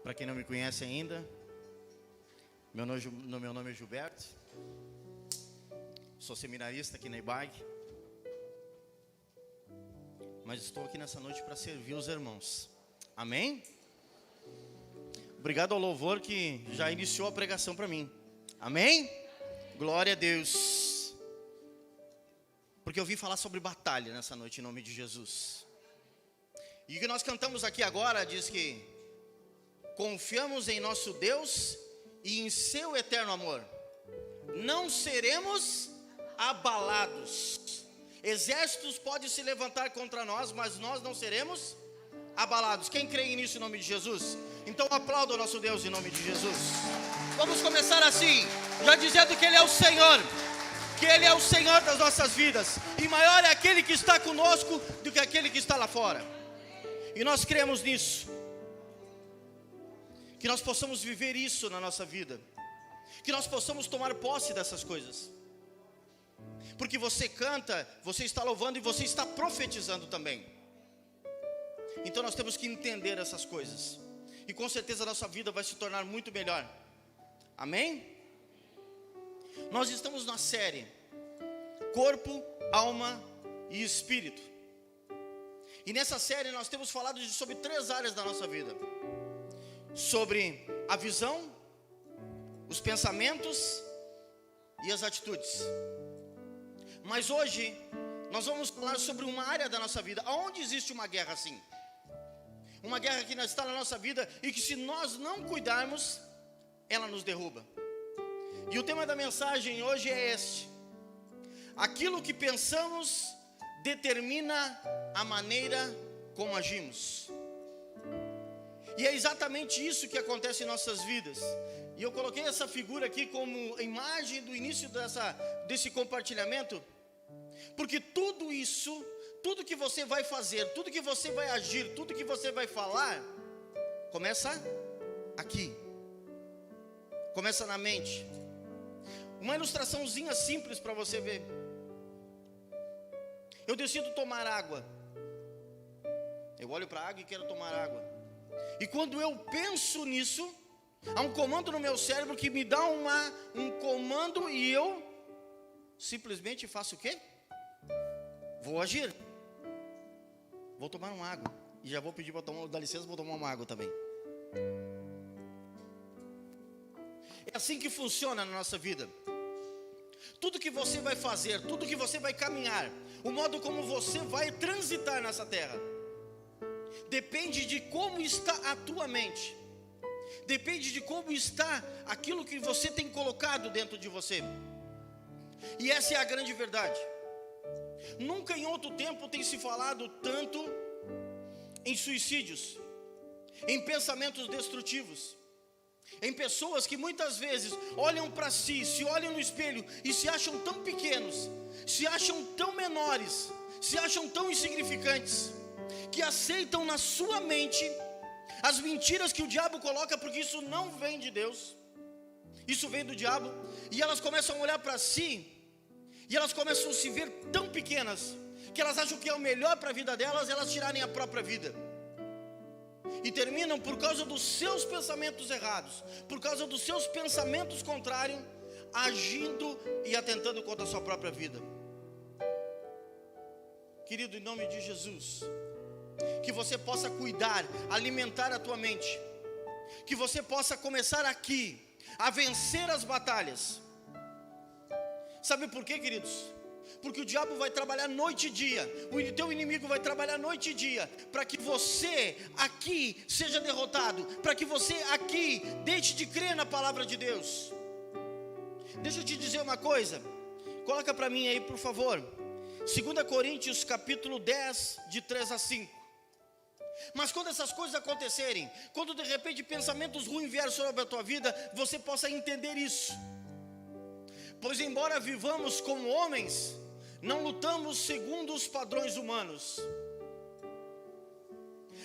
Para quem não me conhece ainda, meu nome é Gilberto, sou seminarista aqui na IBAG, mas estou aqui nessa noite para servir os irmãos, amém? Obrigado ao louvor que já iniciou a pregação para mim, amém? Glória a Deus, porque eu vim falar sobre batalha nessa noite em nome de Jesus. E o que nós cantamos aqui agora diz que confiamos em nosso Deus e em seu eterno amor. Não seremos abalados. Exércitos podem se levantar contra nós, mas nós não seremos abalados. Quem crê nisso em nome de Jesus? Então aplauda o nosso Deus em nome de Jesus. Vamos começar assim, já dizendo que Ele é o Senhor, que Ele é o Senhor das nossas vidas, e maior é aquele que está conosco do que aquele que está lá fora. E nós cremos nisso, que nós possamos viver isso na nossa vida, que nós possamos tomar posse dessas coisas, porque você canta, você está louvando e você está profetizando também. Então nós temos que entender essas coisas, e com certeza a nossa vida vai se tornar muito melhor, amém? Nós estamos na série Corpo, Alma e Espírito. E nessa série nós temos falado sobre 3 áreas da nossa vida: sobre a visão, os pensamentos e as atitudes. Mas hoje nós vamos falar sobre uma área da nossa vida onde existe uma guerra assim, uma guerra que está na nossa vida e que, se nós não cuidarmos, ela nos derruba. E o tema da mensagem hoje é este: aquilo que pensamos determina a maneira como agimos. E é exatamente isso que acontece em nossas vidas. E eu coloquei essa figura aqui como imagem do início desse compartilhamento, porque tudo isso, tudo que você vai fazer, tudo que você vai agir, tudo que você vai falar, começa aqui, começa na mente. Uma ilustraçãozinha simples para você ver. Eu decido tomar água. Eu olho para a água e quero tomar água. E quando eu penso nisso, há um comando no meu cérebro que me dá um comando, e eu simplesmente faço o quê? Vou agir. Vou tomar uma água. E já vou pedir para tomar, dá licença, vou tomar uma água também. É assim que funciona na nossa vida. Tudo que você vai fazer, tudo que você vai caminhar, o modo como você vai transitar nessa terra, depende de como está a tua mente, depende de como está aquilo que você tem colocado dentro de você. E essa é a grande verdade. Nunca em outro tempo tem se falado tanto em suicídios, em pensamentos destrutivos, em pessoas que muitas vezes olham para si, se olham no espelho e se acham tão pequenos, se acham tão menores, se acham tão insignificantes, que aceitam na sua mente as mentiras que o diabo coloca, porque isso não vem de Deus, isso vem do diabo. E elas começam a olhar para si, e elas começam a se ver tão pequenas, que elas acham que é o melhor para a vida delas, elas tirarem a própria vida. E terminam, por causa dos seus pensamentos errados, por causa dos seus pensamentos contrários, agindo e atentando contra a sua própria vida. Querido, em nome de Jesus, que você possa cuidar, alimentar a tua mente, que você possa começar aqui a vencer as batalhas. Sabe por quê, queridos? Porque o diabo vai trabalhar noite e dia, o teu inimigo vai trabalhar noite e dia, para que você aqui seja derrotado, para que você aqui deixe de crer na palavra de Deus. Deixa eu te dizer uma coisa, coloca para mim aí por favor, 2 Coríntios capítulo 10, de 3 a 5. Mas quando essas coisas acontecerem, quando de repente pensamentos ruins vierem sobre a tua vida, você possa entender isso. Pois embora vivamos como homens, não lutamos segundo os padrões humanos.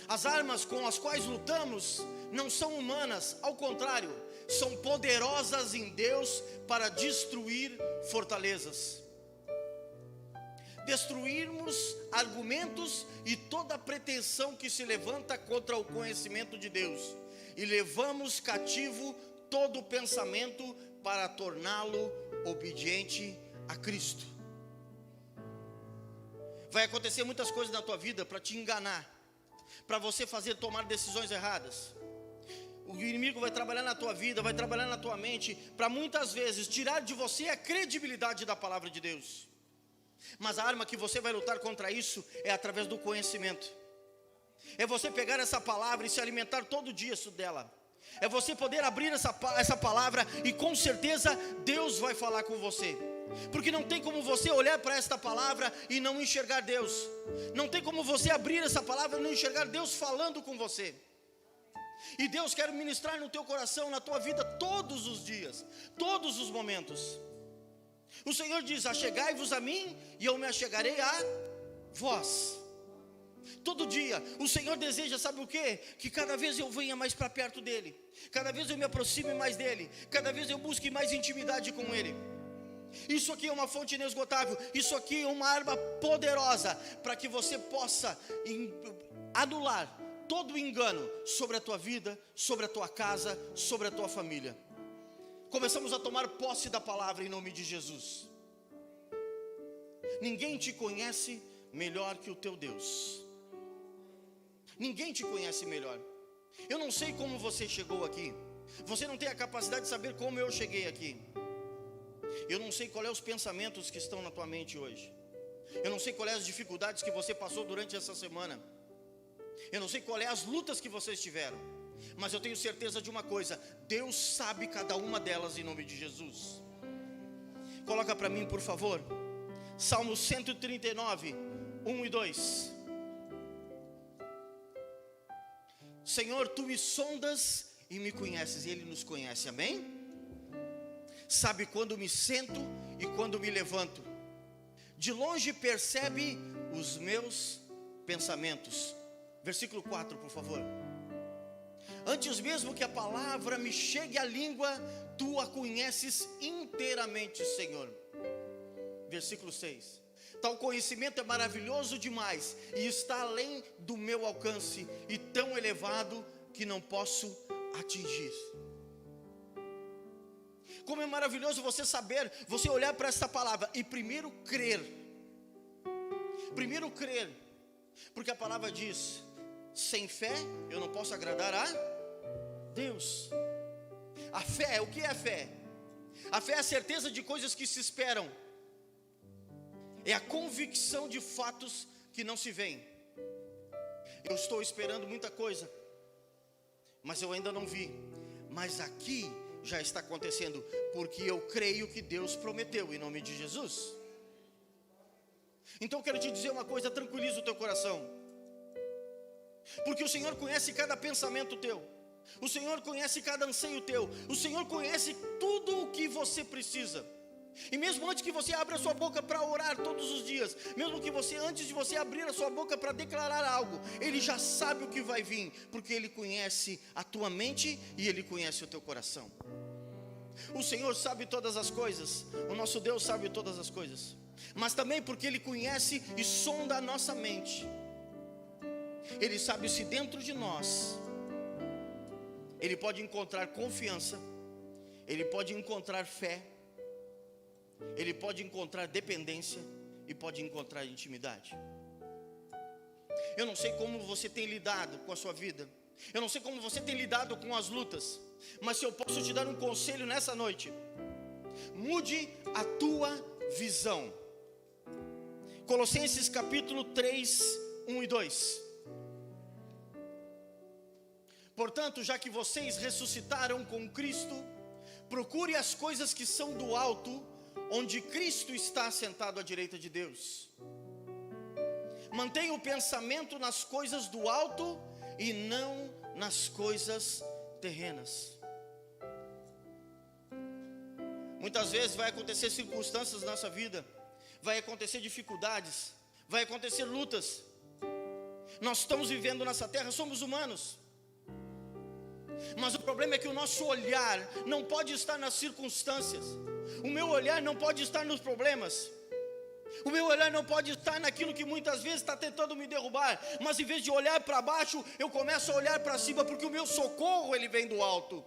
As armas com as quais lutamos não são humanas, ao contrário, são poderosas em Deus para destruir fortalezas. destruirmos argumentos e toda pretensão que se levanta contra o conhecimento de Deus, e levamos cativo todo pensamento para torná-lo obediente a Cristo. Vai acontecer muitas coisas na tua vida para te enganar, para você tomar decisões erradas. O inimigo vai trabalhar na tua vida, vai trabalhar na tua mente, para muitas vezes tirar de você a credibilidade da palavra de Deus. Mas a arma que você vai lutar contra isso é através do conhecimento. É você pegar essa palavra e se alimentar todo dia dela. É você poder abrir essa palavra e com certeza Deus vai falar com você. Porque não tem como você olhar para esta palavra e não enxergar Deus. Não tem como você abrir essa palavra e não enxergar Deus falando com você. E Deus quer ministrar no teu coração, na tua vida, todos os dias, todos os momentos. O Senhor diz: achegai-vos a mim e eu me achegarei a vós. Todo dia, o Senhor deseja, sabe o quê? Que cada vez eu venha mais para perto dEle, cada vez eu me aproxime mais dEle, cada vez eu busque mais intimidade com Ele. Isso aqui é uma fonte inesgotável, isso aqui é uma arma poderosa, para que você possa anular todo o engano sobre a tua vida, sobre a tua casa, sobre a tua família. Começamos a tomar posse da palavra em nome de Jesus. Ninguém te conhece melhor que o teu Deus. Ninguém te conhece melhor. Eu não sei como você chegou aqui. Você não tem a capacidade de saber como eu cheguei aqui. Eu não sei qual é os pensamentos que estão na tua mente hoje. Eu não sei qual é as dificuldades que você passou durante essa semana. Eu não sei qual é as lutas que vocês tiveram. Mas eu tenho certeza de uma coisa: Deus sabe cada uma delas em nome de Jesus. Coloca para mim, por favor, Salmo 139, 1 e 2. Senhor, Tu me sondas e me conheces. E Ele nos conhece, amém? Sabe quando me sento e quando me levanto. De longe percebe os meus pensamentos. Versículo 4, por favor. Antes mesmo que a palavra me chegue à língua, Tu a conheces inteiramente, Senhor. Versículo 6. Tal conhecimento é maravilhoso demais e está além do meu alcance, e tão elevado que não posso atingir. Como é maravilhoso você saber, você olhar para essa palavra e primeiro crer. Primeiro crer, porque a palavra diz: sem fé eu não posso agradar a Deus. A fé, o que é a fé? A fé é a certeza de coisas que se esperam. É a convicção de fatos que não se veem. Eu estou esperando muita coisa, mas eu ainda não vi. Mas aqui já está acontecendo, porque eu creio que Deus prometeu, em nome de Jesus. Então eu quero te dizer uma coisa: tranquiliza o teu coração, porque o Senhor conhece cada pensamento teu, o Senhor conhece cada anseio teu, o Senhor conhece tudo o que você precisa. E mesmo antes que você abra a sua boca para orar todos os dias, mesmo que antes de você abrir a sua boca para declarar algo, Ele já sabe o que vai vir, porque Ele conhece a tua mente e Ele conhece o teu coração. O Senhor sabe todas as coisas, o nosso Deus sabe todas as coisas, mas também porque Ele conhece e sonda a nossa mente. Ele sabe se dentro de nós Ele pode encontrar confiança, Ele pode encontrar fé, Ele pode encontrar dependência e pode encontrar intimidade. Eu não sei como você tem lidado com a sua vida, eu não sei como você tem lidado com as lutas, mas se eu posso te dar um conselho nessa noite: mude a tua visão. Colossenses capítulo 3, 1 e 2. Portanto, já que vocês ressuscitaram com Cristo, procure as coisas que são do alto, onde Cristo está sentado à direita de Deus. Mantenha o pensamento nas coisas do alto e não nas coisas terrenas. Muitas vezes vai acontecer circunstâncias na nossa vida, vai acontecer dificuldades, vai acontecer lutas. Nós estamos vivendo nessa terra, somos humanos. Mas o problema é que o nosso olhar não pode estar nas circunstâncias. O meu olhar não pode estar nos problemas. O meu olhar não pode estar naquilo que muitas vezes está tentando me derrubar, mas em vez de olhar para baixo, eu começo a olhar para cima, porque o meu socorro ele vem do alto.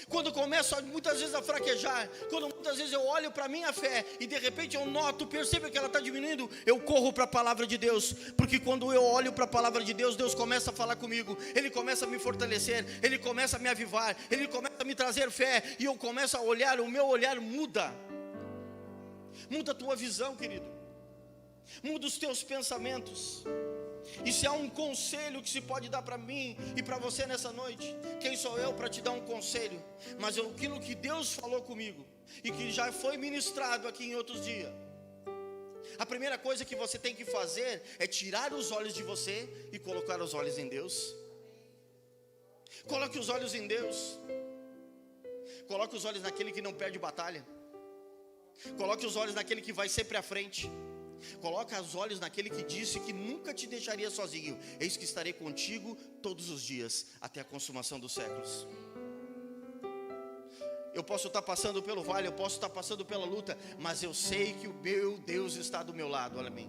Quando começo muitas vezes a fraquejar, quando muitas vezes eu olho para a minha fé e de repente eu noto, percebo que ela está diminuindo, eu corro para a palavra de Deus, porque quando eu olho para a palavra de Deus, Deus começa a falar comigo, Ele começa a me fortalecer, Ele começa a me avivar, Ele começa a me trazer fé, e eu começo a olhar, o meu olhar muda a tua visão, querido, muda os teus pensamentos. E se há um conselho que se pode dar para mim e para você nessa noite, quem sou eu para te dar um conselho? Mas aquilo que Deus falou comigo e que já foi ministrado aqui em outros dias. A primeira coisa que você tem que fazer é tirar os olhos de você e colocar os olhos em Deus. Coloque os olhos em Deus. Coloque os olhos naquele que não perde batalha. Coloque os olhos naquele que vai sempre à frente. Coloca os olhos naquele que disse que nunca te deixaria sozinho. Eis que estarei contigo todos os dias, até a consumação dos séculos. Eu posso estar passando pelo vale, eu posso estar passando pela luta, mas eu sei que o meu Deus está do meu lado, amém.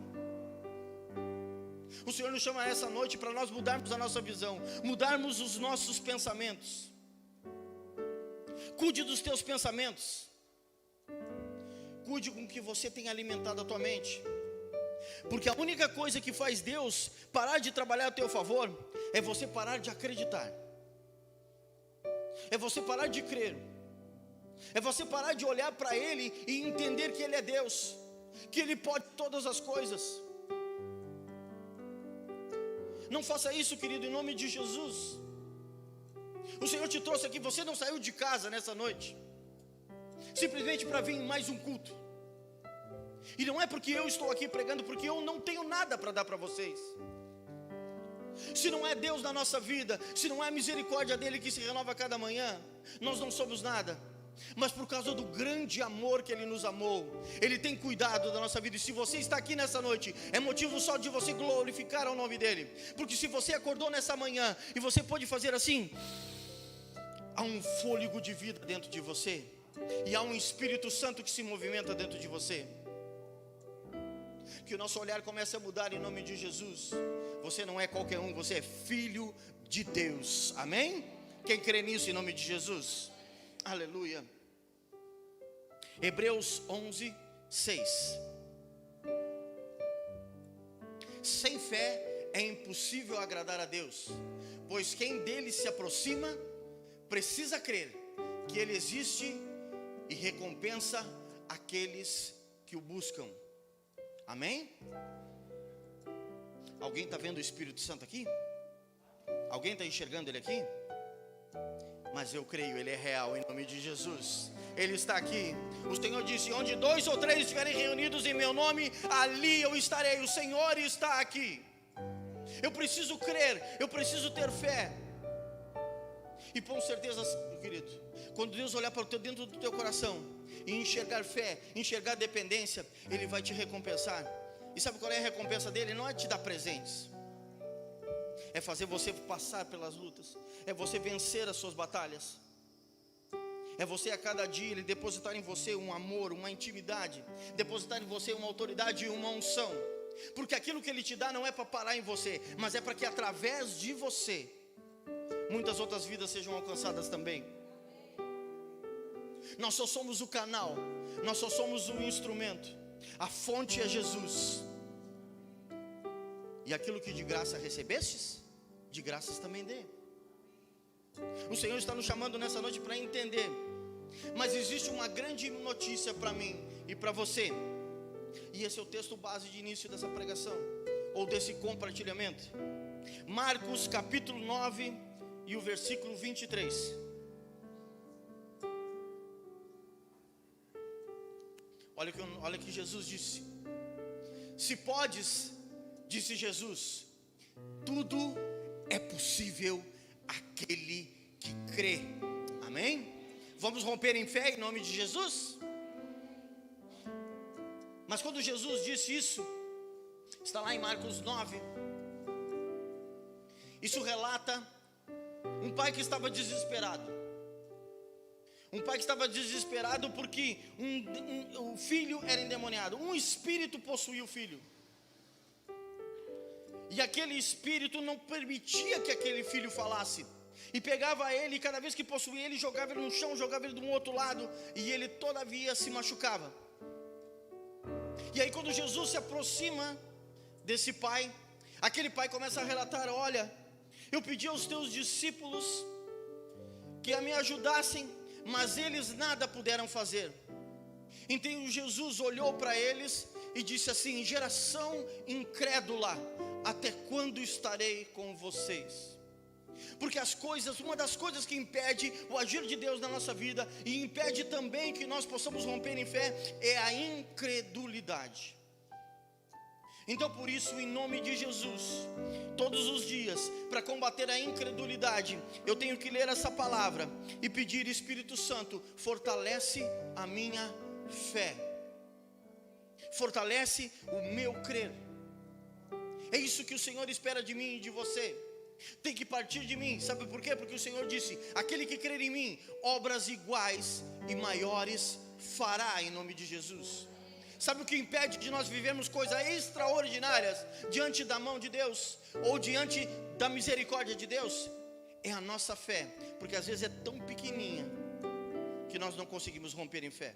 O Senhor nos chama essa noite para nós mudarmos a nossa visão, mudarmos os nossos pensamentos. Cuide dos teus pensamentos. Cuide com o que você tem alimentado a tua mente. Porque a única coisa que faz Deus parar de trabalhar a teu favor é você parar de acreditar. É você parar de crer. É você parar de olhar para Ele e entender que Ele é Deus, que Ele pode todas as coisas. Não faça isso, querido, em nome de Jesus. O Senhor te trouxe aqui, você não saiu de casa nessa noite simplesmente para vir em mais um culto. E não é porque eu estou aqui pregando, porque eu não tenho nada para dar para vocês. Se não é Deus na nossa vida, se não é a misericórdia dEle que se renova a cada manhã, nós não somos nada. Mas por causa do grande amor que Ele nos amou, Ele tem cuidado da nossa vida. E se você está aqui nessa noite, é motivo só de você glorificar o nome dEle. Porque se você acordou nessa manhã e você pode fazer assim, há um fôlego de vida dentro de você, e há um Espírito Santo que se movimenta dentro de você. Que o nosso olhar comece a mudar em nome de Jesus. Você não é qualquer um, você é filho de Deus, amém? Quem crê nisso em nome de Jesus? Aleluia. Hebreus 11, 6. Sem fé é impossível agradar a Deus, pois quem dele se aproxima precisa crer que Ele existe e recompensa aqueles que o buscam. Amém? Alguém está vendo o Espírito Santo aqui? Alguém está enxergando Ele aqui? Mas eu creio, Ele é real em nome de Jesus. Ele está aqui. O Senhor disse: onde 2 ou 3 estiverem reunidos em meu nome, ali eu estarei. O Senhor está aqui. Eu preciso crer, eu preciso ter fé. E com certeza, querido, quando Deus olhar para dentro do teu coração e enxergar fé, enxergar dependência, Ele vai te recompensar. E sabe qual é a recompensa dEle? Não é te dar presentes, é fazer você passar pelas lutas, é você vencer as suas batalhas, é você a cada dia Ele depositar em você um amor, uma intimidade, depositar em você uma autoridade e uma unção. Porque aquilo que Ele te dá não é para parar em você, mas é para que através de você muitas outras vidas sejam alcançadas também. Nós só somos o canal, nós só somos o instrumento. A fonte é Jesus. E aquilo que de graça recebestes, de graças também dê. O Senhor está nos chamando nessa noite para entender. Mas existe uma grande notícia para mim e para você. E esse é o texto base de início dessa pregação, ou desse compartilhamento. Marcos capítulo 9 e o versículo 23. Olha que Jesus disse: se podes, disse Jesus, tudo é possível àquele que crê. Amém? Vamos romper em fé em nome de Jesus? Mas quando Jesus disse isso, está lá em Marcos 9. Isso relata um pai que estava desesperado. Um pai que estava desesperado porque o filho era endemoniado. Um espírito possuía o filho. E aquele espírito não permitia que aquele filho falasse. E pegava ele, e cada vez que possuía ele, jogava ele no chão, jogava ele de um outro lado. E ele todavia se machucava. E aí quando Jesus se aproxima desse pai, aquele pai começa a relatar: olha, eu pedi aos teus discípulos que me ajudassem, mas eles nada puderam fazer. Então Jesus olhou para eles e disse assim: geração incrédula, até quando estarei com vocês? Porque uma das coisas que impede o agir de Deus na nossa vida, e impede também que nós possamos romper em fé, é a incredulidade. Então por isso, em nome de Jesus, todos os dias, para combater a incredulidade, eu tenho que ler essa palavra e pedir: Espírito Santo, fortalece a minha fé, fortalece o meu crer. É isso que o Senhor espera de mim e de você. Tem que partir de mim. Sabe por quê? Porque o Senhor disse: aquele que crer em mim, obras iguais e maiores fará, em nome de Jesus. Sabe o que impede de nós vivermos coisas extraordinárias diante da mão de Deus, ou diante da misericórdia de Deus? É a nossa fé, porque às vezes é tão pequenininha que nós não conseguimos romper em fé.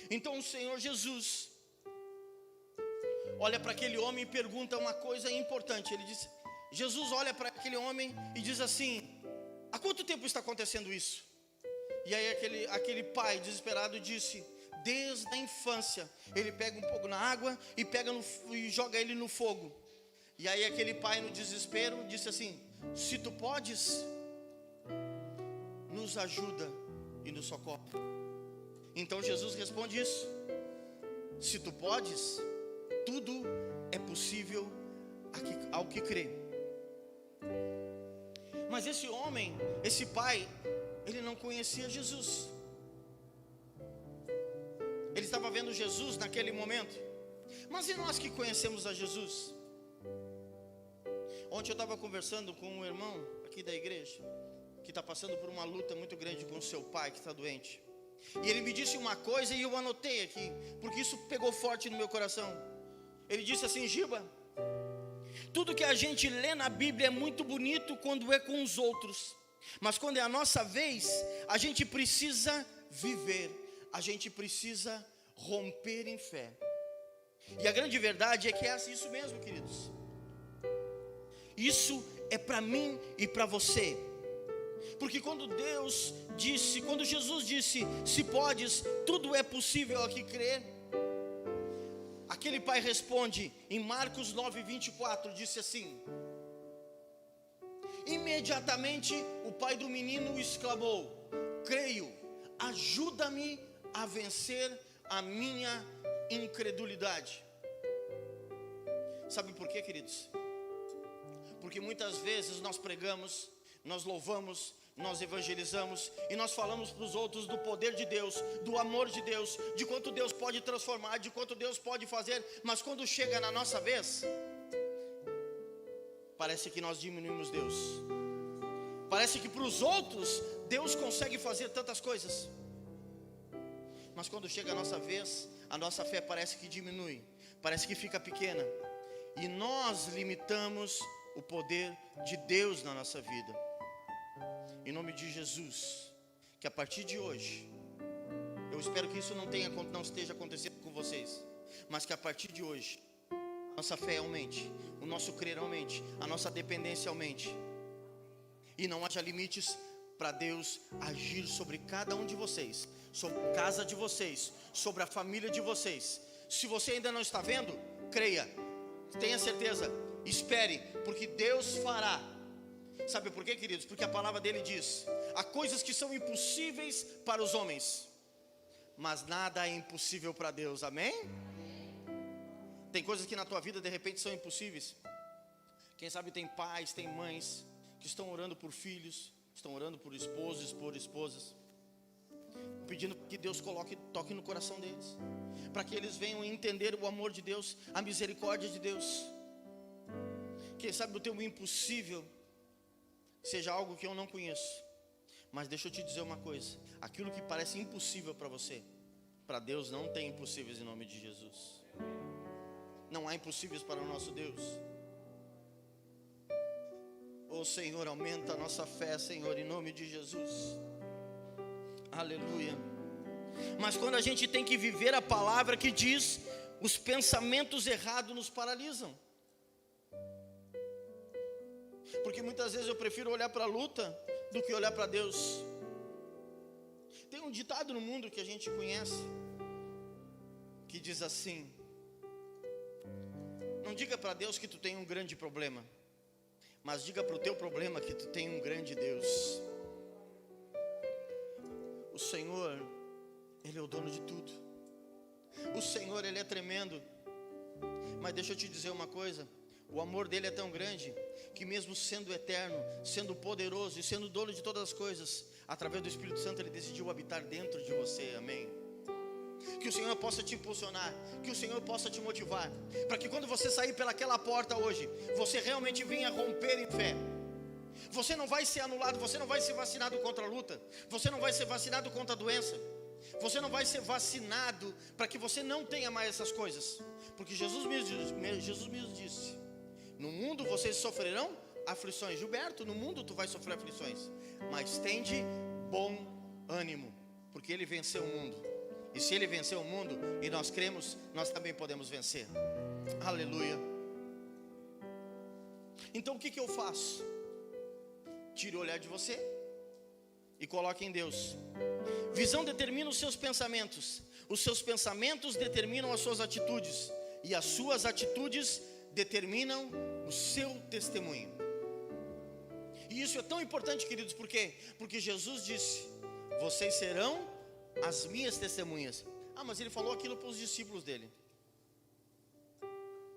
Então o Senhor Jesus olha para aquele homem e pergunta uma coisa importante. Ele diz: Jesus olha para aquele homem e diz assim: há quanto tempo está acontecendo isso? E aí aquele pai desesperado disse: desde a infância. Ele pega um pouco na água e joga ele no fogo. E aí aquele pai, no desespero, disse assim: se tu podes, nos ajuda e nos socorre. Então Jesus responde isso: se tu podes, tudo é possível ao que crê. Mas esse homem, esse pai, ele não conhecia Jesus. Ele estava vendo Jesus naquele momento. Mas e nós que conhecemos a Jesus? Ontem eu estava conversando com um irmão aqui da igreja, que está passando por uma luta muito grande com o seu pai, que está doente. E ele me disse uma coisa e eu anotei aqui, porque isso pegou forte no meu coração. Ele disse assim: Giba, tudo que a gente lê na Bíblia é muito bonito quando é com os outros, mas quando é a nossa vez, a gente precisa viver, a gente precisa romper em fé. E a grande verdade é que é isso mesmo, queridos. Isso é para mim e para você. Porque quando Jesus disse: se podes, tudo é possível ao que crer, aquele pai responde em Marcos 9:24, disse assim: imediatamente o pai do menino exclamou: creio, ajuda-me a vencer a minha incredulidade. Sabe por quê, queridos? Porque muitas vezes nós pregamos, nós louvamos, nós evangelizamos e nós falamos para os outros do poder de Deus, do amor de Deus, de quanto Deus pode transformar, de quanto Deus pode fazer, mas quando chega na nossa vez, parece que nós diminuímos Deus. Parece que para os outros Deus consegue fazer tantas coisas, mas quando chega a nossa vez, a nossa fé parece que diminui, parece que fica pequena, e nós limitamos o poder de Deus na nossa vida. Em nome de Jesus, que a partir de hoje, eu espero que isso não esteja acontecendo com vocês, mas que a partir de hoje, nossa fé aumente, o nosso crer aumente, a nossa dependência aumente, e não haja limites para Deus agir sobre cada um de vocês, sobre a casa de vocês, sobre a família de vocês. Se você ainda não está vendo, creia, tenha certeza, espere, porque Deus fará. Sabe por quê, queridos? Porque a palavra dele diz: há coisas que são impossíveis para os homens, mas nada é impossível para Deus, amém? Tem coisas que na tua vida de repente são impossíveis. Quem sabe tem pais, tem mães que estão orando por filhos, estão orando por esposos, por esposas, pedindo que Deus toque no coração deles, para que eles venham entender o amor de Deus, a misericórdia de Deus. Quem sabe o teu impossível seja algo que eu não conheço, Mas deixa eu te dizer uma coisa: aquilo que parece impossível para você, para Deus não tem impossíveis em nome de Jesus. Não há impossíveis para o nosso Deus. Oh Senhor, aumenta a nossa fé, Senhor, em nome de Jesus. Aleluia. Mas quando a gente tem que viver a palavra que diz, os pensamentos errados nos paralisam. Porque muitas vezes eu prefiro olhar para a luta do que olhar para Deus. Tem um ditado no mundo que a gente conhece, que diz assim: não diga para Deus que tu tem um grande problema, mas diga para o teu problema que tu tem um grande Deus. O Senhor, Ele é o dono de tudo. O Senhor, Ele é tremendo. Mas deixa eu te dizer uma coisa: o amor dele é tão grande, que mesmo sendo eterno, sendo poderoso e sendo dono de todas as coisas, através do Espírito Santo, Ele decidiu habitar dentro de você, amém? Que o Senhor possa te impulsionar, que o Senhor possa te motivar, para que quando você sair pelaquela porta hoje, você realmente venha romper em fé. Você não vai ser anulado, você não vai ser vacinado contra a luta, você não vai ser vacinado contra a doença, você não vai ser vacinado para que você não tenha mais essas coisas, porque Jesus mesmo disse: no mundo vocês sofrerão aflições. Gilberto, no mundo tu vai sofrer aflições, mas tende bom ânimo, porque Ele venceu o mundo. E se Ele venceu o mundo, e nós cremos, nós também podemos vencer. Aleluia. Então o que eu faço? Tire o olhar de você e coloque em Deus. Visão determina os seus pensamentos determinam as suas atitudes, e as suas atitudes determinam o seu testemunho. E isso é tão importante, queridos, por quê? Porque Jesus disse: vocês serão as minhas testemunhas. Ah, mas Ele falou aquilo para os discípulos dele.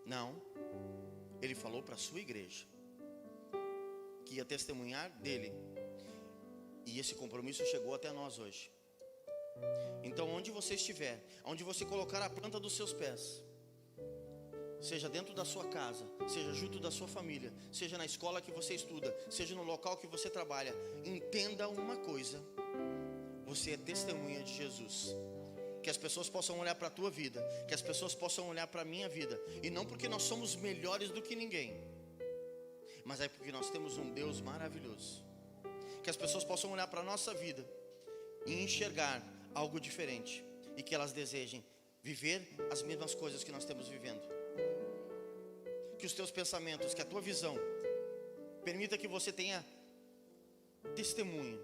Não, Ele falou para a sua igreja, que ia testemunhar dele. E esse compromisso chegou até nós hoje. Então onde você estiver, onde você colocar a planta dos seus pés, seja dentro da sua casa, seja junto da sua família, seja na escola que você estuda, seja no local que você trabalha, entenda uma coisa: você é testemunha de Jesus. Que as pessoas possam olhar para a tua vida, que as pessoas possam olhar para a minha vida, e não porque nós somos melhores do que ninguém, mas é porque nós temos um Deus maravilhoso. Que as pessoas possam olhar para a nossa vida e enxergar algo diferente, e que elas desejem viver as mesmas coisas que nós estamos vivendo. Que os teus pensamentos, que a tua visão permita que você tenha testemunho,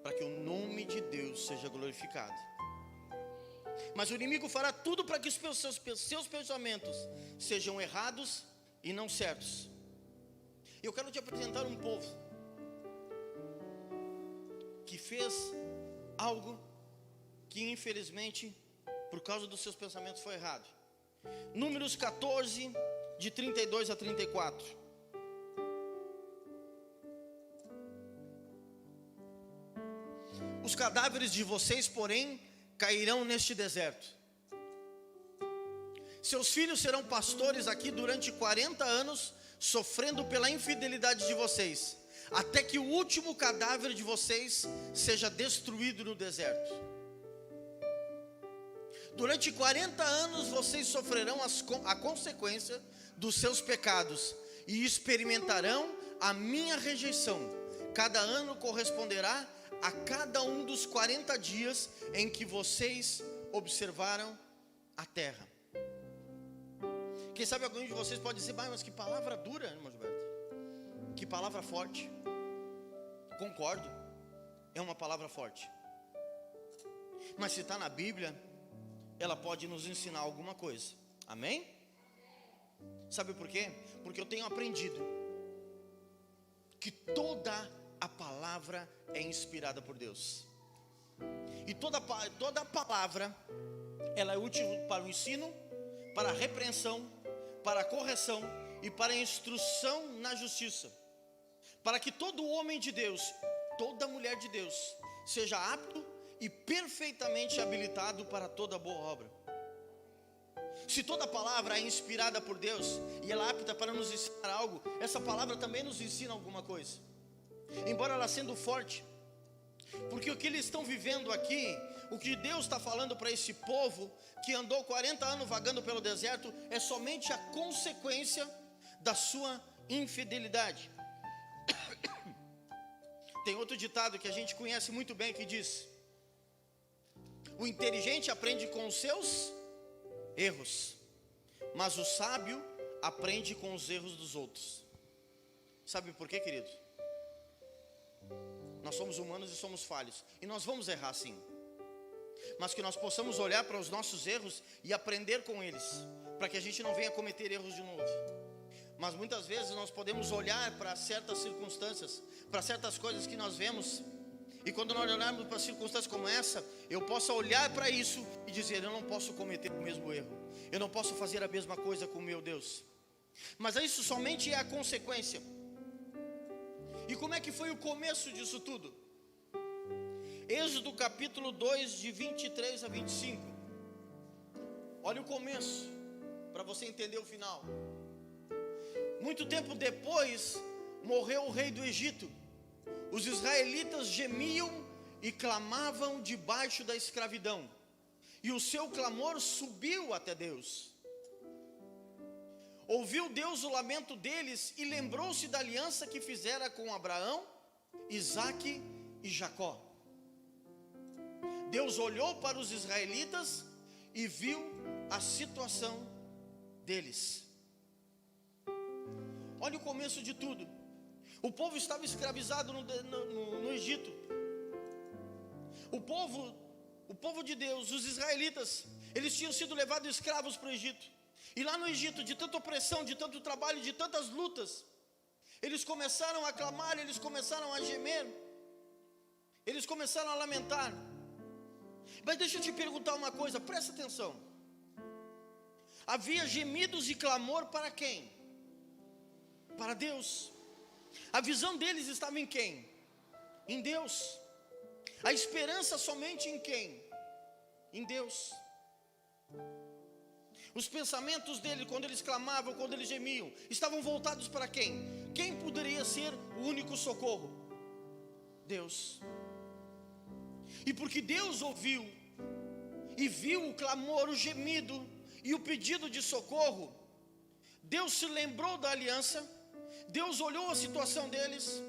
para que o nome de Deus seja glorificado. Mas o inimigo fará tudo para que os seus pensamentos sejam errados e não certos. Eu quero te apresentar um povo que fez algo que infelizmente, por causa dos seus pensamentos, foi errado. Números 14, de 32 a 34. Os cadáveres de vocês, porém, cairão neste deserto. Seus filhos serão pastores aqui durante 40 anos, sofrendo pela infidelidade de vocês, até que o último cadáver de vocês seja destruído no deserto. Durante 40 anos vocês sofrerão a consequência dos seus pecados e experimentarão a minha rejeição. Cada ano corresponderá a cada um dos 40 dias em que vocês observaram a terra. Quem sabe algum de vocês pode dizer: mas que palavra dura, irmão Gilberto, que palavra forte. Concordo, é uma palavra forte, mas se está na Bíblia, ela pode nos ensinar alguma coisa, amém? Sabe por quê? Porque eu tenho aprendido que toda a palavra é inspirada por Deus, e toda a palavra, ela é útil para o ensino, para a repreensão, para a correção e para a instrução na justiça, para que todo homem de Deus, toda mulher de Deus, seja apto e perfeitamente habilitado para toda boa obra. Se toda palavra é inspirada por Deus e ela é apta para nos ensinar algo, essa palavra também nos ensina alguma coisa. Embora ela sendo forte, Porque o que eles estão vivendo aqui, o que Deus está falando para esse povo que andou 40 anos vagando pelo deserto, é somente a consequência da sua infidelidade. Tem outro ditado que a gente conhece muito bem que diz: o inteligente aprende com os seus erros, mas o sábio aprende com os erros dos outros. Sabe por quê, querido? Nós somos humanos e somos falhos, e nós vamos errar sim, mas que nós possamos olhar para os nossos erros e aprender com eles, para que a gente não venha cometer erros de novo. Mas muitas vezes nós podemos olhar para certas circunstâncias, para certas coisas que nós vemos, e quando nós olharmos para circunstâncias como essa, eu posso olhar para isso e dizer: eu não posso cometer o mesmo erro, eu não posso fazer a mesma coisa com o meu Deus. Mas isso somente é a consequência. E como é que foi o começo disso tudo? Êxodo capítulo 2, de 23 a 25. Olha o começo, para você entender o final. Muito tempo depois, morreu o rei do Egito. Os israelitas gemiam e clamavam debaixo da escravidão, e o seu clamor subiu até Deus. Ouviu Deus o lamento deles e lembrou-se da aliança que fizera com Abraão, Isaque e Jacó. Deus olhou para os israelitas e viu a situação deles. Olha o começo de tudo. O povo estava escravizado no Egito. O povo de Deus, os israelitas, eles tinham sido levados escravos para o Egito. E lá no Egito, de tanta opressão, de tanto trabalho, de tantas lutas, eles começaram a clamar, eles começaram a gemer, eles começaram a lamentar. Mas deixa eu te perguntar uma coisa, presta atenção. Havia gemidos e clamor para quem? Para Deus. A visão deles estava em quem? Em Deus. A esperança somente em quem? Em Deus. Os pensamentos dele, quando eles clamavam, quando eles gemiam, estavam voltados para quem? Quem poderia ser o único socorro? Deus. E porque Deus ouviu e viu o clamor, o gemido e o pedido de socorro, Deus se lembrou da aliança, Deus olhou a situação deles,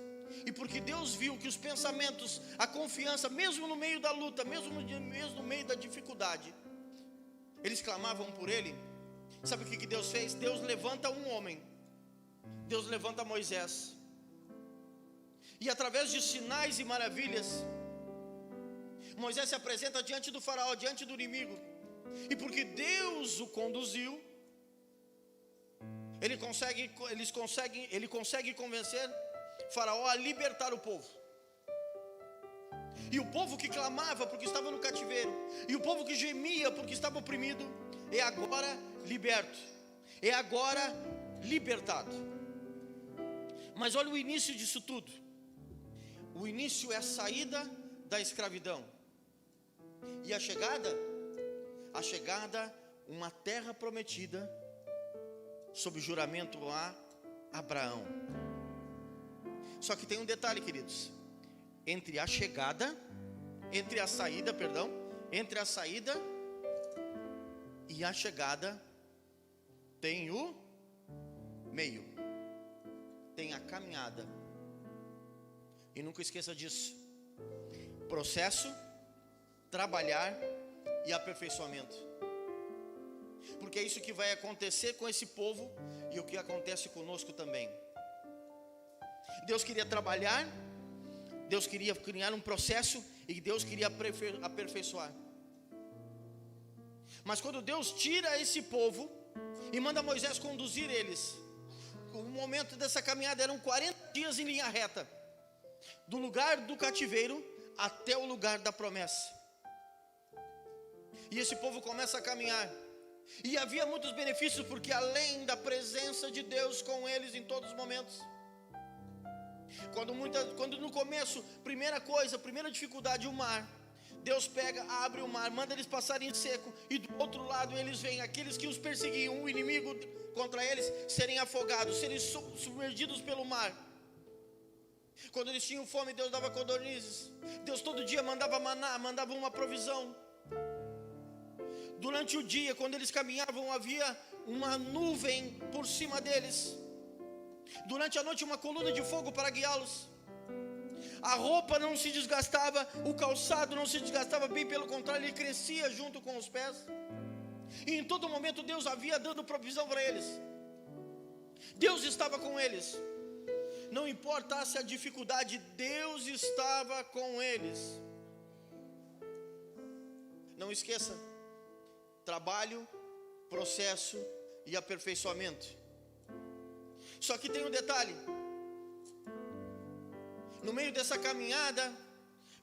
e porque Deus viu que os pensamentos, a confiança, mesmo no meio da luta, mesmo no meio da dificuldade, eles clamavam por ele. Sabe o que Deus fez? Deus levanta um homem, Deus levanta Moisés, e através de sinais e maravilhas, Moisés se apresenta diante do faraó, diante do inimigo. E porque Deus o conduziu, ele consegue convencer faraó a libertar o povo. E o povo que clamava porque estava no cativeiro, e o povo que gemia porque estava oprimido, é agora liberto, é agora libertado. Mas olha o início disso tudo. O início é a saída da escravidão. E a chegada, uma terra prometida, sob juramento a Abraão. Só que tem um detalhe, queridos. Entre a saída e a chegada, tem o meio, tem a caminhada. E nunca esqueça disso. Processo, trabalhar e aperfeiçoamento. Porque é isso que vai acontecer com esse povo e o que acontece conosco também. Deus queria trabalhar, Deus queria criar um processo e Deus queria aperfeiçoar. Mas quando Deus tira esse povo e manda Moisés conduzir eles, o momento dessa caminhada eram 40 dias em linha reta, do lugar do cativeiro até o lugar da promessa. E esse povo começa a caminhar, e havia muitos benefícios, porque além da presença de Deus com eles em todos os momentos, quando no começo, primeira dificuldade, o mar, Deus abre o mar, manda eles passarem seco, e do outro lado eles veem aqueles que os perseguiam, o inimigo contra eles, serem afogados, serem submergidos pelo mar. Quando eles tinham fome, Deus dava codornizes. Deus todo dia mandava maná, mandava uma provisão. Durante o dia, quando eles caminhavam, havia uma nuvem por cima deles. Durante a noite, uma coluna de fogo para guiá-los. A roupa não se desgastava, o calçado não se desgastava, bem pelo contrário, ele crescia junto com os pés. E em todo momento Deus havia dando provisão para eles. Deus estava com eles. Não importasse a dificuldade, Deus estava com eles. Não esqueça: trabalho, processo e aperfeiçoamento. Só que tem um detalhe. No meio dessa caminhada,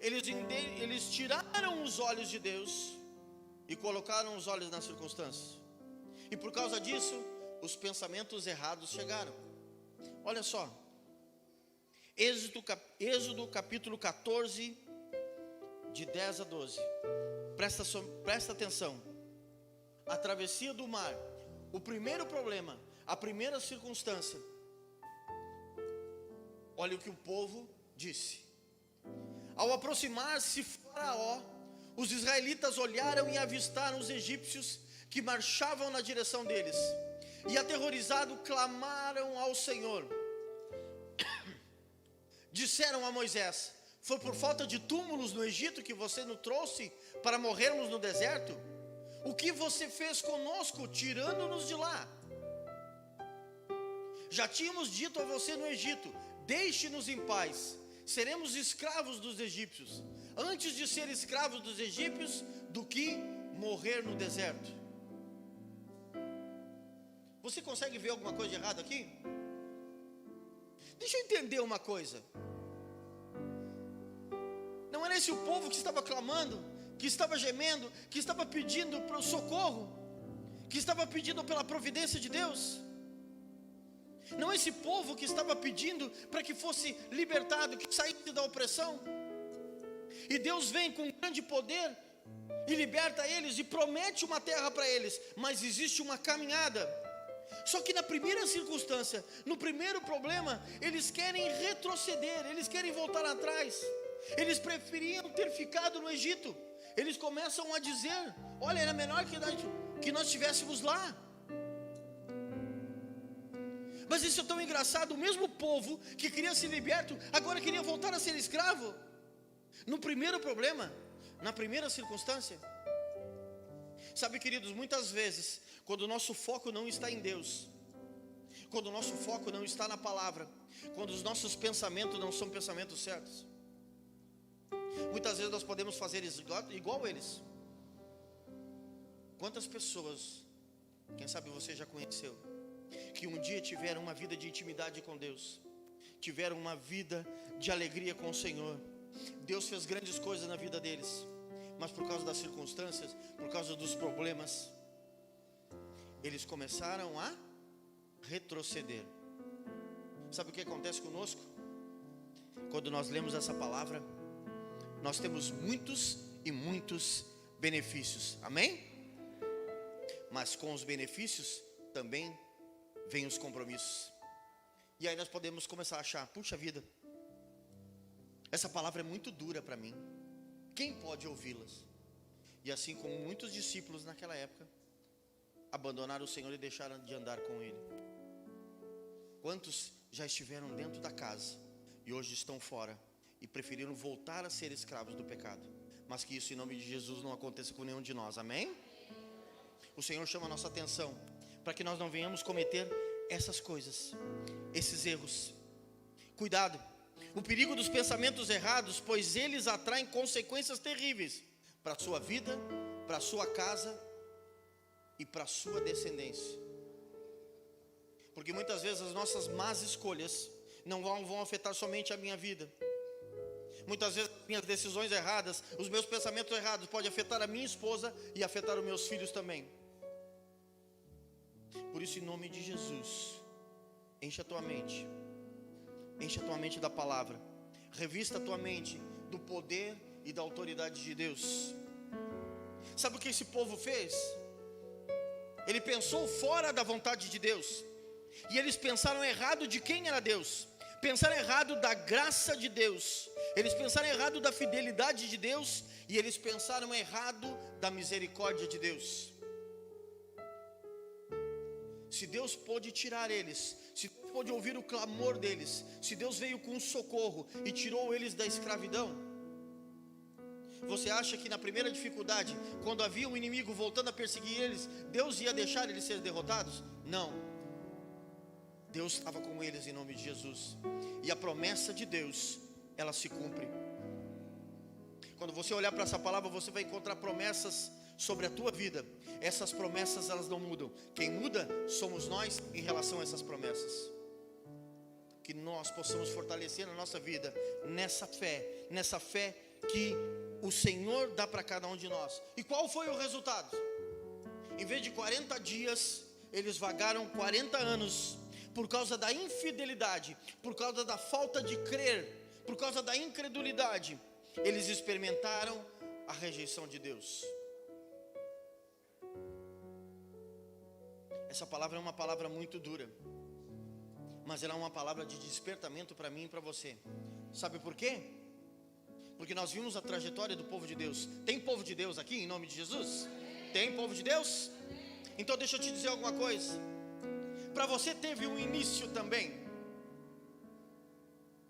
eles tiraram os olhos de Deus e colocaram os olhos nas circunstâncias. E por causa disso, os pensamentos errados chegaram. Olha só, Êxodo capítulo 14, de 10 a 12. Presta atenção. A travessia do mar, o primeiro problema, a primeira circunstância. Olha o que o povo disse. Ao aproximar-se Faraó, os israelitas olharam e avistaram os egípcios que marchavam na direção deles, e aterrorizados clamaram ao Senhor. Disseram a Moisés: foi por falta de túmulos no Egito que você nos trouxe para morrermos no deserto? O que você fez conosco, tirando-nos de lá? Já tínhamos dito a você no Egito: deixe-nos em paz, seremos escravos dos egípcios, antes de ser escravos dos egípcios, do que morrer no deserto. Você consegue ver alguma coisa errada aqui? Deixa eu entender uma coisa. Não era esse o povo que estava clamando, que estava gemendo, que estava pedindo para o socorro, que estava pedindo pela providência de Deus? Não é esse povo que estava pedindo para que fosse libertado, que saísse da opressão? E Deus vem com grande poder e liberta eles e promete uma terra para eles, mas existe uma caminhada. Só que na primeira circunstância, no primeiro problema, eles querem retroceder, eles querem voltar atrás. Eles preferiam ter ficado no Egito. Eles começam a dizer: olha, era melhor que nós estivéssemos lá. Mas isso é tão engraçado. O mesmo povo que queria ser liberto, agora queria voltar a ser escravo. No primeiro problema, na primeira circunstância. Sabe, queridos, muitas vezes, quando o nosso foco não está em Deus, quando o nosso foco não está na palavra, quando os nossos pensamentos não são pensamentos certos, muitas vezes nós podemos fazer igual eles. Quantas pessoas, quem sabe você já conheceu, que um dia tiveram uma vida de intimidade com Deus, tiveram uma vida de alegria com o Senhor, Deus fez grandes coisas na vida deles, mas por causa das circunstâncias, por causa dos problemas, eles começaram a retroceder. Sabe o que acontece conosco? Quando nós lemos essa palavra, nós temos muitos e muitos benefícios, amém? Mas com os benefícios também vem os compromissos. E aí nós podemos começar a achar: puxa vida, essa palavra é muito dura para mim, quem pode ouvi-las? E assim como muitos discípulos naquela época abandonaram o Senhor e deixaram de andar com Ele. Quantos já estiveram dentro da casa e hoje estão fora e preferiram voltar a ser escravos do pecado? Mas que isso, em nome de Jesus, não aconteça com nenhum de nós, amém? O Senhor chama a nossa atenção para que nós não venhamos cometer essas coisas, esses erros. Cuidado, o perigo dos pensamentos errados, pois eles atraem consequências terríveis para a sua vida, para a sua casa e para a sua descendência. Porque muitas vezes as nossas más escolhas não vão afetar somente a minha vida. Muitas vezes minhas decisões erradas, os meus pensamentos errados podem afetar a minha esposa e afetar os meus filhos também. Por isso, em nome de Jesus, encha a tua mente da palavra, revista a tua mente do poder e da autoridade de Deus. Sabe o que esse povo fez? Ele pensou fora da vontade de Deus, e eles pensaram errado de quem era Deus. pensaram errado da graça de Deus, eles pensaram errado da fidelidade de Deus, e eles pensaram errado da misericórdia de Deus. Se Deus pôde tirar eles, se Deus pôde ouvir o clamor deles, se Deus veio com socorro e tirou eles da escravidão, você acha que na primeira dificuldade, quando havia um inimigo voltando a perseguir eles, Deus ia deixar eles serem derrotados? Não. Deus estava com eles em nome de Jesus. E a promessa de Deus, ela se cumpre. Quando você olhar para essa palavra, você vai encontrar promessas sobre a tua vida. Essas promessas, elas não mudam. Quem muda somos nós em relação a essas promessas. Que nós possamos fortalecer na nossa vida, nessa fé que o Senhor dá para cada um de nós. E qual foi o resultado? Em vez de 40 dias, eles vagaram 40 anos, por causa da infidelidade, por causa da falta de crer, por causa da incredulidade. Eles experimentaram a rejeição de Deus. Essa palavra é uma palavra muito dura, mas ela é uma palavra de despertamento para mim e para você. Sabe por quê? Porque nós vimos a trajetória do povo de Deus. Tem povo de Deus aqui em nome de Jesus? Tem povo de Deus? Então deixa eu te dizer alguma coisa. Para você teve um início também.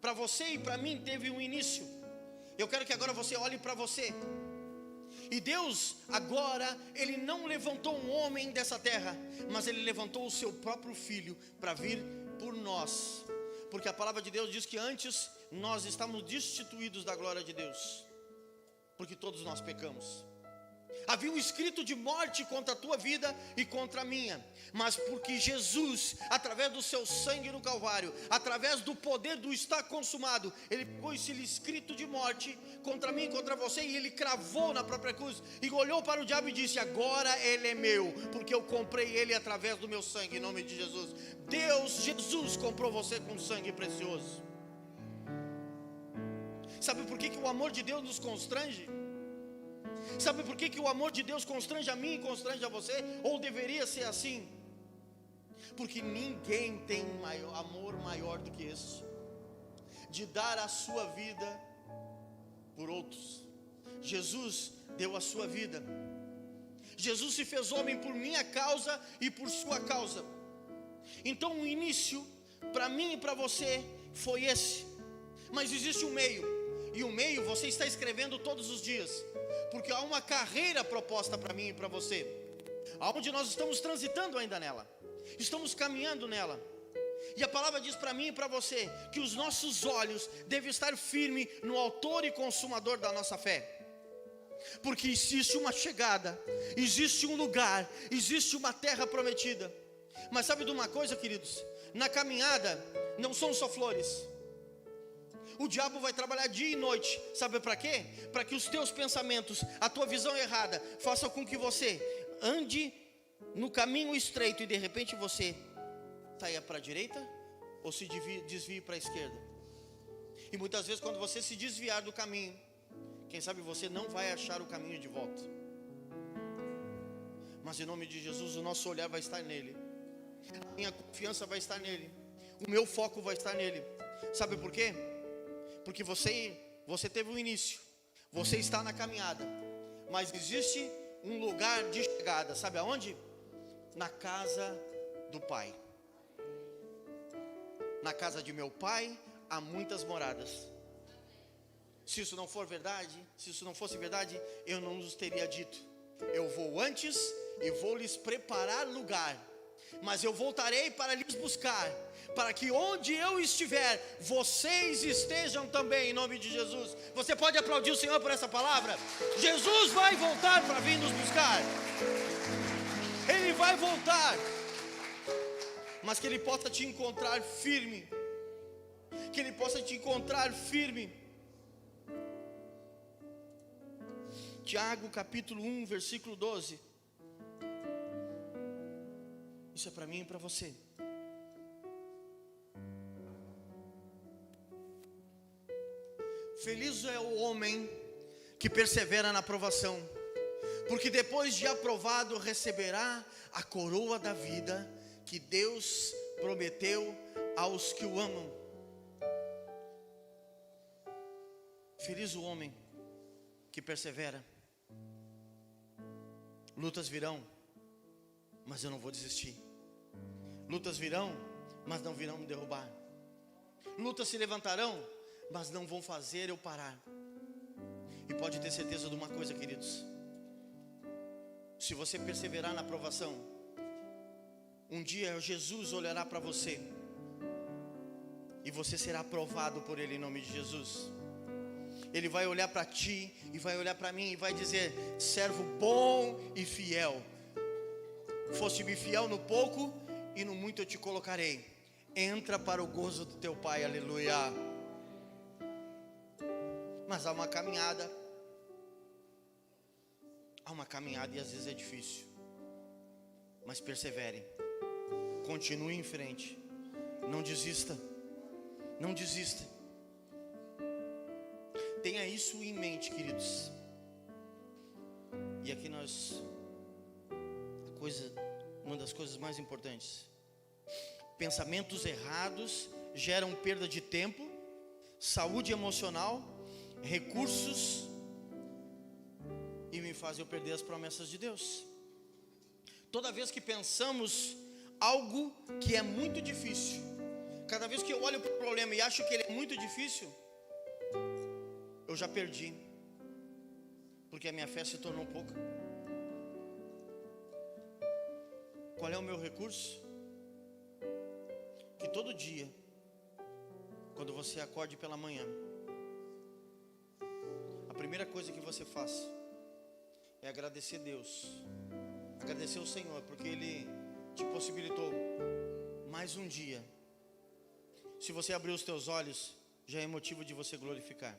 Para você e para mim teve um início. Eu quero que agora você olhe para você. E Deus agora, Ele não levantou um homem dessa terra, mas Ele levantou o seu próprio Filho para vir por nós. Porque a palavra de Deus diz que antes nós estávamos destituídos da glória de Deus, porque todos nós pecamos. Havia um escrito de morte contra a tua vida e contra a minha, mas porque Jesus, através do seu sangue no Calvário, através do poder do está consumado, Ele pôs esse escrito de morte contra mim, contra você, e Ele cravou na própria cruz, e olhou para o diabo e disse: agora ele é meu, porque eu comprei ele através do meu sangue, em nome de Jesus. Jesus comprou você com sangue precioso. Sabe por que o amor de Deus nos constrange? Sabe por que o amor de Deus constrange a mim e constrange a você? Ou deveria ser assim? Porque ninguém tem amor maior do que esse, de dar a sua vida por outros. Jesus deu a sua vida. Jesus se fez homem por minha causa e por sua causa. Então o início para mim e para você foi esse. Mas existe um meio, e o meio você está escrevendo todos os dias, porque há uma carreira proposta para mim e para você, aonde nós estamos transitando ainda nela, estamos caminhando nela. E a palavra diz para mim e para você que os nossos olhos devem estar firmes no autor e consumador da nossa fé. Porque existe uma chegada, existe um lugar, existe uma terra prometida. Mas sabe de uma coisa, queridos? Na caminhada não são só flores. O diabo vai trabalhar dia e noite, sabe para quê? Para que os teus pensamentos, a tua visão errada, façam com que você ande no caminho estreito e de repente você saia para a direita ou se desvie para a esquerda. E muitas vezes quando você se desviar do caminho, quem sabe você não vai achar o caminho de volta. Mas em nome de Jesus o nosso olhar vai estar nele, a minha confiança vai estar nele, o meu foco vai estar nele. Sabe por quê? Porque você teve um início, você está na caminhada, mas existe um lugar de chegada, sabe aonde? Na casa do Pai. Na casa de meu Pai há muitas moradas. Se isso não for verdade, se isso não fosse verdade, eu não os teria dito. Eu vou antes e vou lhes preparar lugar, mas eu voltarei para lhes buscar, para que onde eu estiver, vocês estejam também, em nome de Jesus. Você pode aplaudir o Senhor por essa palavra? Jesus vai voltar para vir nos buscar. Ele vai voltar, mas que Ele possa te encontrar firme, que Ele possa te encontrar firme. Tiago capítulo 1, versículo 12. Isso é para mim e para você. Feliz é o homem que persevera na provação, porque depois de aprovado receberá a coroa da vida que Deus prometeu aos que o amam. Feliz o homem que persevera. Lutas virão, mas eu não vou desistir. Lutas virão, mas não virão me derrubar. Lutas se levantarão, mas não vão fazer eu parar. E pode ter certeza de uma coisa, queridos: se você perseverar na provação, um dia Jesus olhará para você e você será aprovado por Ele em nome de Jesus. Ele vai olhar para ti e vai olhar para mim e vai dizer: servo bom e fiel, foste-me fiel no pouco e no muito eu te colocarei. Entra para o gozo do teu Pai, aleluia. Mas há uma caminhada e às vezes é difícil. Mas persevere, continue em frente, não desista, não desista. Tenha isso em mente, queridos. E aqui uma das coisas mais importantes: pensamentos errados geram perda de tempo, saúde emocional, recursos, e me fazem eu perder as promessas de Deus. Toda vez que pensamos algo que é muito difícil, cada vez que eu olho para o problema e acho que ele é muito difícil, eu já perdi, porque a minha fé se tornou pouca. Qual é o meu recurso? Que todo dia, quando você acorde pela manhã, a primeira coisa que você faça é agradecer Deus, agradecer o Senhor, porque Ele te possibilitou mais um dia. Se você abrir os teus olhos, já é motivo de você glorificar.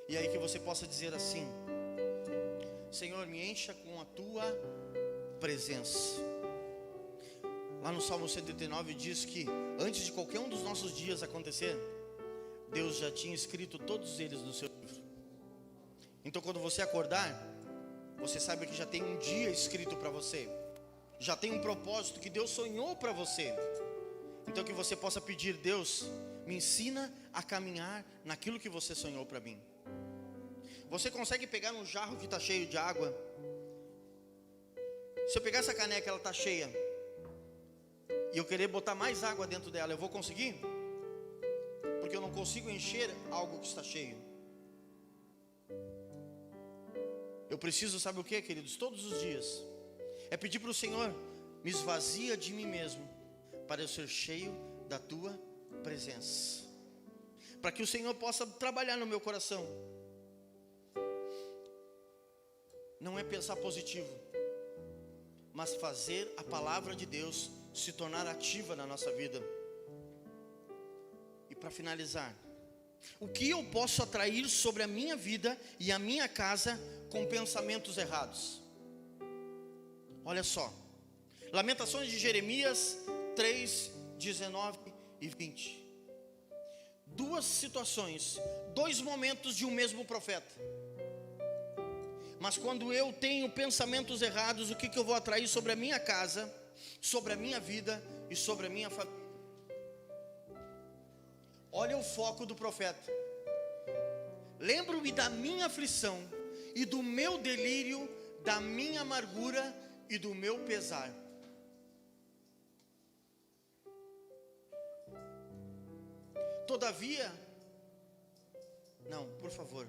E aí que você possa dizer assim: Senhor, me encha com a tua presença. Lá no Salmo 139 diz que antes de qualquer um dos nossos dias acontecer, Deus já tinha escrito todos eles no seu livro. Então quando você acordar, você sabe que já tem um dia escrito para você, já tem um propósito que Deus sonhou para você. Então que você possa pedir: Deus, me ensina a caminhar naquilo que você sonhou para mim. Você consegue pegar um jarro que está cheio de água? Se eu pegar essa caneca, ela está cheia, e eu querer botar mais água dentro dela, eu vou conseguir? Porque eu não consigo encher algo que está cheio. Eu preciso, sabe o que, queridos? Todos os dias é pedir para o Senhor: me esvazia de mim mesmo, para eu ser cheio da tua presença, para que o Senhor possa trabalhar no meu coração. Não é pensar positivo, mas fazer a palavra de Deus se tornar ativa na nossa vida. E para finalizar, o que eu posso atrair sobre a minha vida e a minha casa com pensamentos errados? Olha só, Lamentações de Jeremias 3, 19 e 20. Duas situações, dois momentos de um mesmo profeta. Mas quando eu tenho pensamentos errados, o que eu vou atrair sobre a minha casa, sobre a minha vida e sobre a minha família? Olha o foco do profeta: lembro-me da minha aflição e do meu delírio, da minha amargura e do meu pesar. Todavia, não, por favor,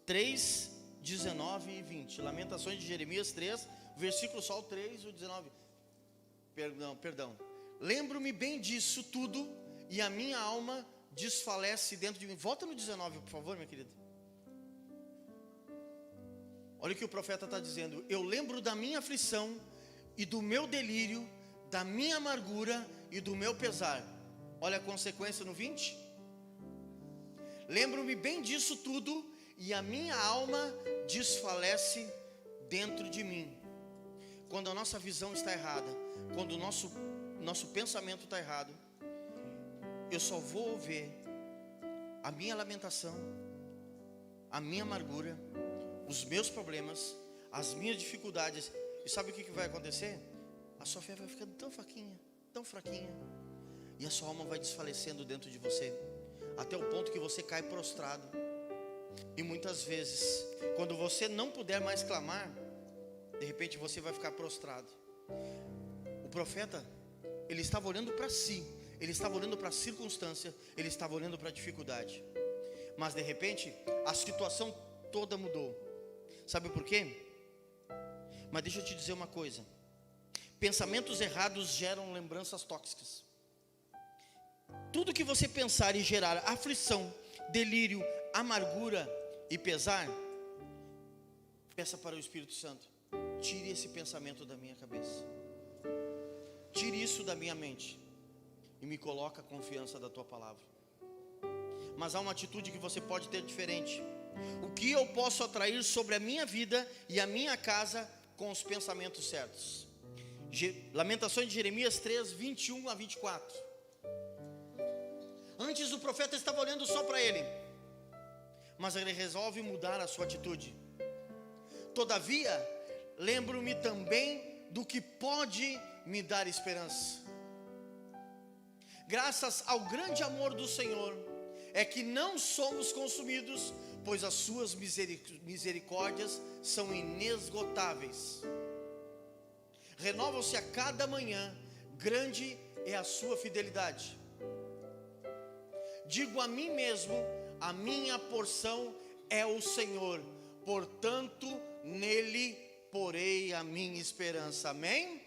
3, 19 e 20. Lamentações de Jeremias 3, versículo só o 3 e o 19. Perdão. Lembro-me bem disso tudo, e a minha alma desfalece dentro de mim. Volta no 19, por favor, minha querida. Olha o que o profeta está dizendo: eu lembro da minha aflição e do meu delírio, da minha amargura e do meu pesar. Olha a consequência no 20. Lembro-me bem disso tudo, e a minha alma desfalece dentro de mim. Quando a nossa visão está errada, quando o nosso pensamento está errado, eu só vou ver a minha lamentação, a minha amargura, os meus problemas, as minhas dificuldades. E sabe o que vai acontecer? A sua fé vai ficando tão fraquinha, tão fraquinha, e a sua alma vai desfalecendo dentro de você, até o ponto que você cai prostrado. E muitas vezes, quando você não puder mais clamar, de repente você vai ficar prostrado. O profeta, ele estava olhando para si, ele estava olhando para a circunstância, ele estava olhando para a dificuldade, mas de repente a situação toda mudou. Sabe por quê? Mas deixa eu te dizer uma coisa: pensamentos errados geram lembranças tóxicas. Tudo que você pensar e gerar aflição, delírio, amargura e pesar, peça para o Espírito Santo: tire esse pensamento da minha cabeça, tire isso da minha mente e me coloca a confiança da tua palavra. Mas há uma atitude que você pode ter diferente. O que eu posso atrair sobre a minha vida e a minha casa com os pensamentos certos? Lamentações de Jeremias 3, 21 a 24. Antes o profeta estava olhando só para ele, mas ele resolve mudar a sua atitude. Todavia, lembro-me também do que pode me dar esperança. Graças ao grande amor do Senhor, é que não somos consumidos, pois as suas misericórdias são inesgotáveis. Renovam-se a cada manhã, grande é a sua fidelidade. Digo a mim mesmo, a minha porção é o Senhor, portanto nele porei a minha esperança. Amém?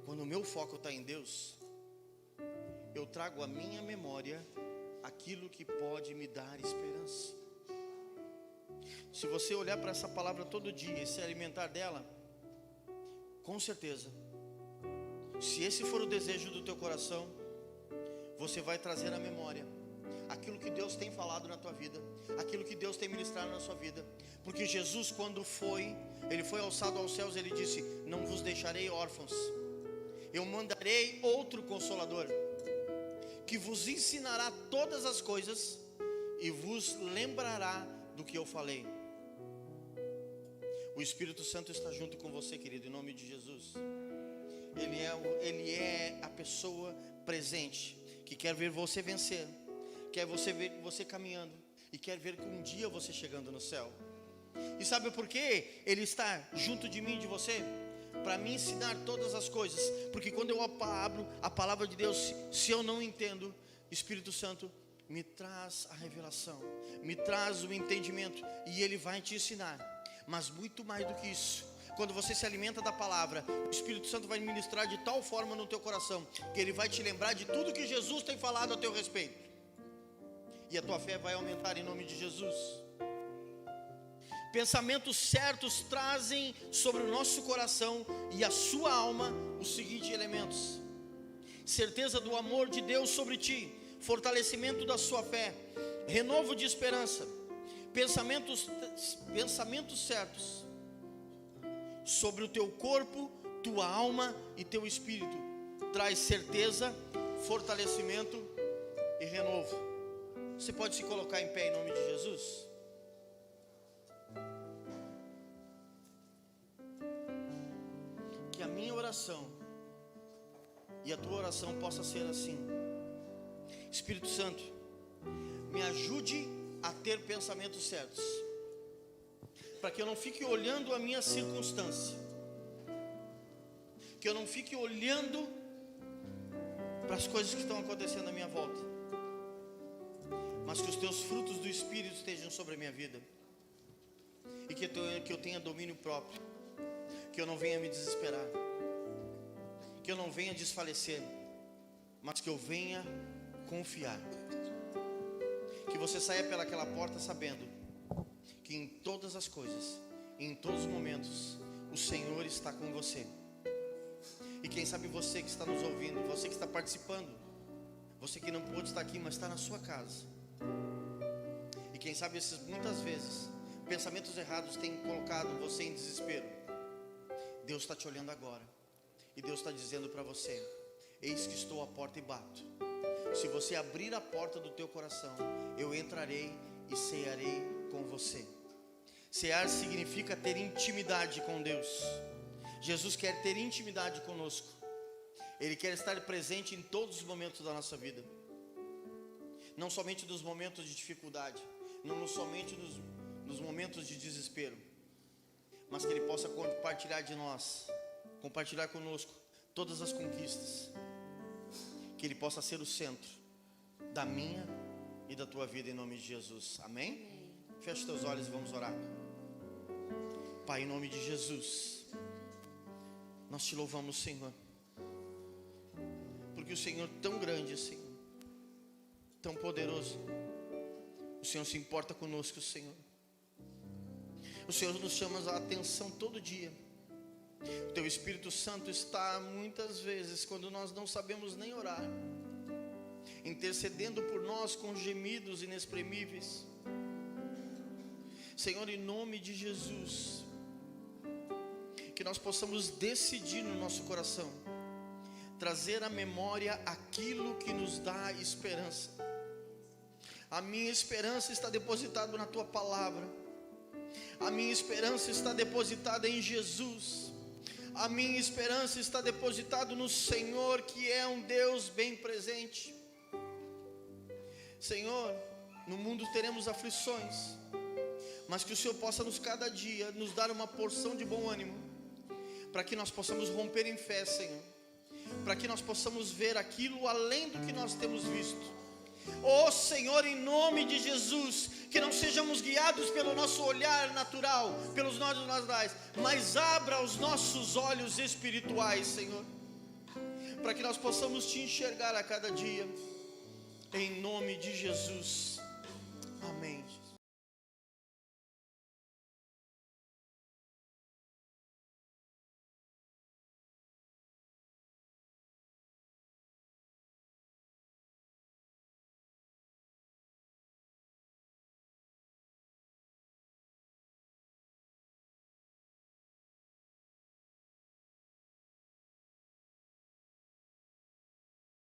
Quando o meu foco está em Deus, eu trago à minha memória aquilo que pode me dar esperança. Se você olhar para essa palavra todo dia e se alimentar dela, com certeza, se esse for o desejo do teu coração, você vai trazer à memória aquilo que Deus tem falado na tua vida, aquilo que Deus tem ministrado na sua vida. Porque Jesus, quando ele foi alçado aos céus, ele disse: não vos deixarei órfãos, eu mandarei outro Consolador, que vos ensinará todas as coisas e vos lembrará do que eu falei. O Espírito Santo está junto com você, querido, em nome de Jesus. Ele é a pessoa presente, que quer ver você vencer, quer ver você caminhando, e quer ver que um dia você chegando no céu. E sabe por quê? Ele está junto de mim e de você, para me ensinar todas as coisas. Porque quando eu abro a palavra de Deus, se eu não entendo, Espírito Santo me traz a revelação, me traz o entendimento, e Ele vai te ensinar. Mas muito mais do que isso, quando você se alimenta da palavra, o Espírito Santo vai ministrar de tal forma no teu coração, que ele vai te lembrar de tudo que Jesus tem falado a teu respeito, e a tua fé vai aumentar em nome de Jesus. Pensamentos certos trazem sobre o nosso coração e a sua alma os seguintes elementos: certeza do amor de Deus sobre ti, fortalecimento da sua fé, renovo de esperança. Pensamentos certos sobre o teu corpo, tua alma e teu espírito traz certeza, fortalecimento e renovo. Você pode se colocar em pé em nome de Jesus? Que a minha oração e a tua oração possa ser assim: Espírito Santo, me ajude a ter pensamentos certos, para que eu não fique olhando a minha circunstância, que eu não fique olhando para as coisas que estão acontecendo à minha volta, mas que os teus frutos do Espírito estejam sobre a minha vida, e que eu tenha domínio próprio, que eu não venha me desesperar, que eu não venha desfalecer, mas que eu venha confiar. Que você saia pelaquela porta sabendo que em todas as coisas, em todos os momentos, o Senhor está com você. E quem sabe você que está nos ouvindo, você que está participando, você que não pôde estar aqui, mas está na sua casa, e quem sabe muitas vezes pensamentos errados têm colocado você em desespero. Deus está te olhando agora, e Deus está dizendo para você: eis que estou à porta e bato. Se você abrir a porta do teu coração, eu entrarei e cearei com você. Cear significa ter intimidade com Deus. Jesus quer ter intimidade conosco. Ele quer estar presente em todos os momentos da nossa vida. Não somente nos momentos de dificuldade, não somente nos momentos de desespero, mas que Ele possa compartilhar de nós, compartilhar conosco todas as conquistas. Que Ele possa ser o centro da minha e da tua vida, em nome de Jesus. Amém? Feche teus olhos e vamos orar. Pai, em nome de Jesus, nós te louvamos, Senhor, porque o Senhor tão grande, Senhor, tão poderoso, o Senhor se importa conosco, Senhor. O Senhor nos chama a atenção todo dia. O Teu Espírito Santo está muitas vezes, quando nós não sabemos nem orar, intercedendo por nós com gemidos inexprimíveis. Senhor, em nome de Jesus, que nós possamos decidir no nosso coração trazer à memória aquilo que nos dá esperança. A minha esperança está depositada na Tua palavra. A minha esperança está depositada em Jesus. A minha esperança está depositada no Senhor, que é um Deus bem presente. Senhor, no mundo teremos aflições, mas que o Senhor possa cada dia nos dar uma porção de bom ânimo, para que nós possamos romper em fé, Senhor, para que nós possamos ver aquilo além do que nós temos visto. Oh Senhor, em nome de Jesus, que não sejamos guiados pelo nosso olhar natural, pelos olhos naturais, mas abra os nossos olhos espirituais, Senhor, para que nós possamos Te enxergar a cada dia, em nome de Jesus. Amém.